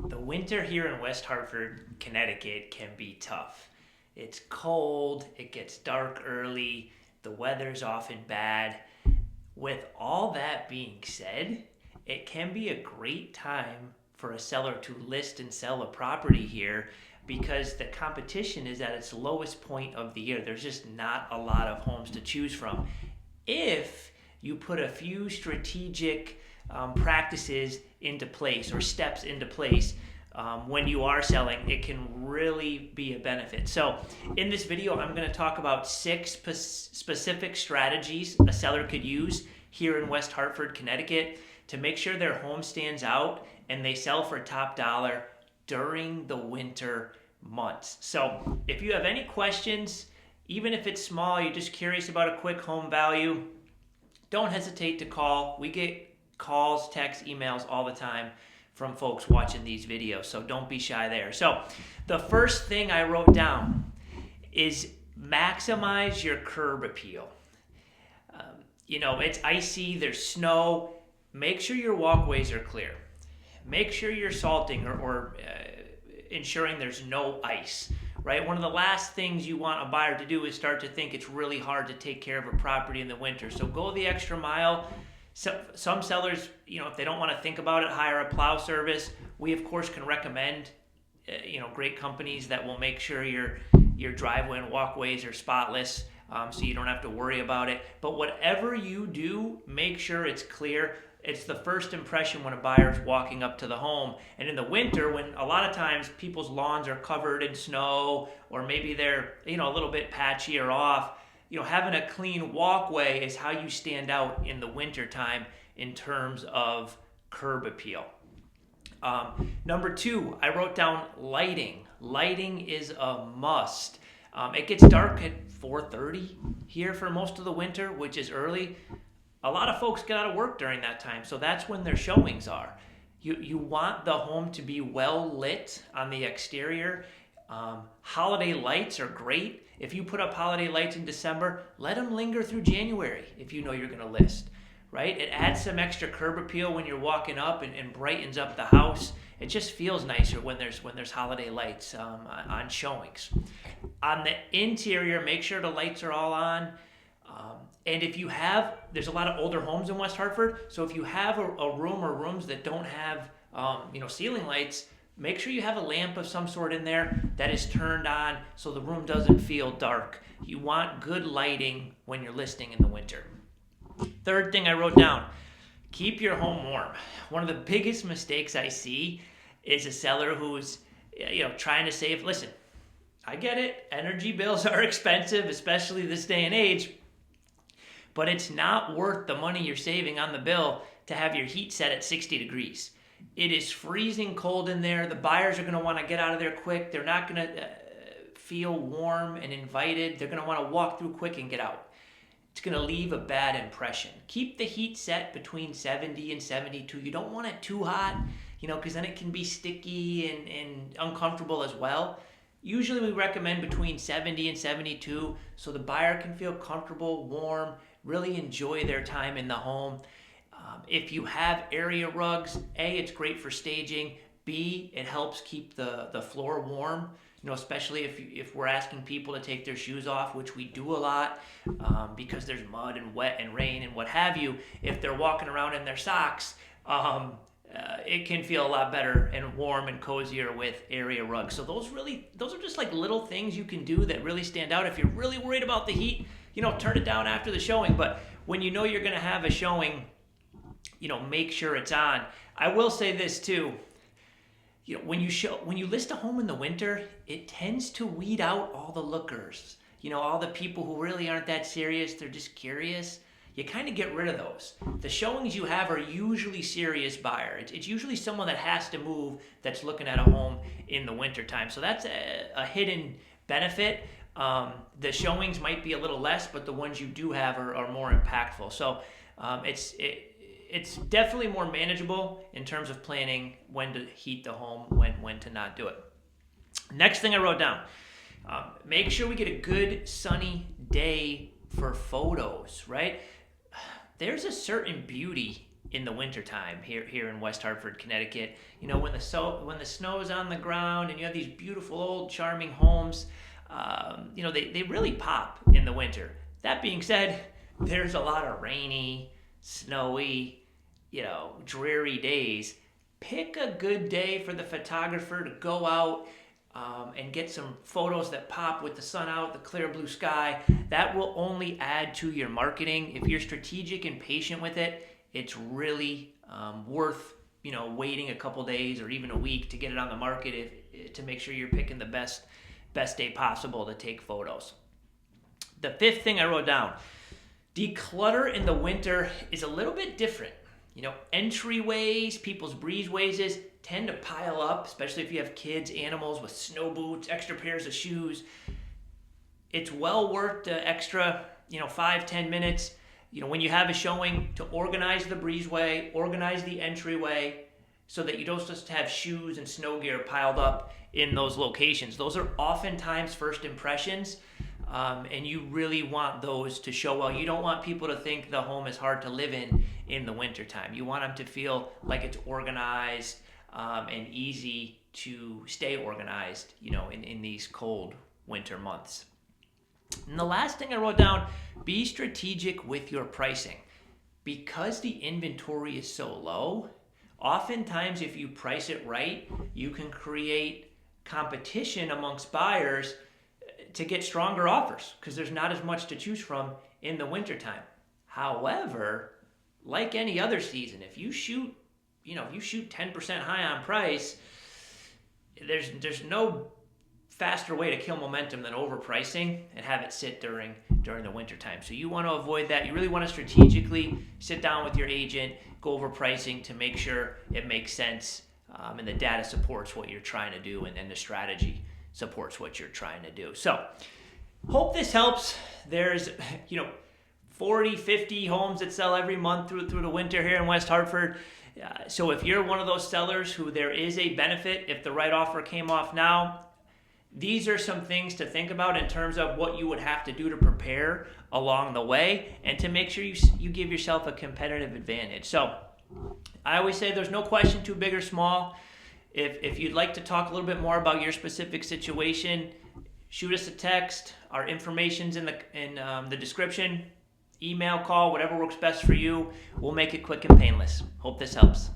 The winter here in West Hartford, Connecticut can be tough. It's cold, it gets dark early, the weather's often bad. With all that being said, it can be a great time for a seller to list and sell a property here because the competition is at its lowest point of the year. There's just not a lot of homes to choose from. If you put a few strategic practices into place or steps into place when you are selling, it can really be a benefit. So in this video, I'm going to talk about 6 specific strategies a seller could use here in West Hartford, Connecticut to make sure their home stands out and they sell for top dollar during the winter months. So if you have any questions, even if it's small, you're just curious about a quick home value, don't hesitate to call. We get calls, texts, emails all the time from folks watching these videos, so don't be shy there. So the first thing I wrote down is maximize your curb appeal. It's icy, there's snow. Make sure your walkways are clear. Make sure you're salting or ensuring there's no ice, right? One of the last things you want a buyer to do is start to think it's really hard to take care of a property in the winter. So go the extra mile. So, some sellers, if they don't want to think about it, hire a plow service. We, of course, can recommend, great companies that will make sure your driveway and walkways are spotless, so you don't have to worry about it. But whatever you do, make sure it's clear. It's the first impression when a buyer's walking up to the home. And in the winter, when a lot of times people's lawns are covered in snow, or maybe they're, a little bit patchy or off, having a clean walkway is how you stand out in the winter time in terms of curb appeal. Number 2, I wrote down lighting. Lighting is a must. It gets dark at 4:30 here for most of the winter, which is early. A lot of folks get out of work during that time, so that's when their showings are. You want the home to be well lit on the exterior. Holiday lights are great. If you put up holiday lights in December, let them linger through January if you know you're going to list, right? It adds some extra curb appeal when you're walking up and brightens up the house. It just feels nicer when there's holiday lights on showings. On the interior, make sure the lights are all on. And if you have, there's a lot of older homes in West Hartford, so if you have a room or rooms that don't have ceiling lights, make sure you have a lamp of some sort in there that is turned on so the room doesn't feel dark. You want good lighting when you're listing in the winter. Third thing I wrote down, keep your home warm. One of the biggest mistakes I see is a seller who's trying to save. Listen, I get it. Energy bills are expensive, especially this day and age, but it's not worth the money you're saving on the bill to have your heat set at 60 degrees. It is freezing cold in there. The buyers are going to want to get out of there quick. They're not going to feel warm and invited. They're going to want to walk through quick and get out. It's going to leave a bad impression. Keep the heat set between 70 and 72. You don't want it too hot, because then it can be sticky and uncomfortable as well. Usually we recommend between 70 and 72 so the buyer can feel comfortable, warm, really enjoy their time in the home. If you have area rugs, A, it's great for staging. B, it helps keep the floor warm, especially if we're asking people to take their shoes off, which we do a lot because there's mud and wet and rain and what have you. If they're walking around in their socks, it can feel a lot better and warm and cozier with area rugs. So those are just like little things you can do that really stand out. If you're really worried about the heat, turn it down after the showing. But when you know you're going to have a showing, make sure it's on. I will say this too. When you list a home in the winter, it tends to weed out all the lookers. All the people who really aren't that serious. They're just curious. You kind of get rid of those. The showings you have are usually serious buyer. It's usually someone that has to move that's looking at a home in the wintertime. So that's a hidden benefit. The showings might be a little less, but the ones you do have are more impactful. So it's definitely more manageable in terms of planning when to heat the home, when to not do it. Next thing I wrote down, make sure we get a good sunny day for photos, right? There's a certain beauty in the wintertime here in West Hartford, Connecticut. You know, when the snow is on the ground and you have these beautiful old charming homes, you know, they really pop in the winter. That being said, there's a lot of rainy, snowy, you know, dreary days. Pick a good day for the photographer to go out and get some photos that pop with the sun out, the clear blue sky. That will only add to your marketing. If you're strategic and patient with it, it's really worth, you know, waiting a couple days or even a week to get it on the market to make sure you're picking the best day possible to take photos. The fifth thing I wrote down, declutter in the winter is a little bit different. You know, entryways, people's breezeways tend to pile up, especially if you have kids, animals with snow boots, extra pairs of shoes. It's well worth the extra, you know, 5-10 minutes, you know, when you have a showing to organize the breezeway, organize the entryway so that you don't just have shoes and snow gear piled up in those locations. Those are oftentimes first impressions. And you really want those to show well. You don't want people to think the home is hard to live in the wintertime. You want them to feel like it's organized and easy to stay organized, you know, in these cold winter months. And the last thing I wrote down, be strategic with your pricing. Because the inventory is so low, oftentimes if you price it right, you can create competition amongst buyers to get stronger offers because there's not as much to choose from in the wintertime. However, like any other season, if you shoot 10% high on price, there's no faster way to kill momentum than overpricing and have it sit during the wintertime. So you want to avoid that. You really want to strategically sit down with your agent, go over pricing to make sure it makes sense and the data supports what you're trying to do and the strategy supports what you're trying to do. So hope this helps. There's 40, 50 homes that sell every month through the winter here in West Hartford. So if you're one of those sellers who there is a benefit if the right offer came off now, these are some things to think about in terms of what you would have to do to prepare along the way and to make sure you give yourself a competitive advantage. So I always say there's no question too big or small. If you'd like to talk a little bit more about your specific situation, shoot us a text. Our information's in the description. Email, call, whatever works best for you. We'll make it quick and painless. Hope this helps.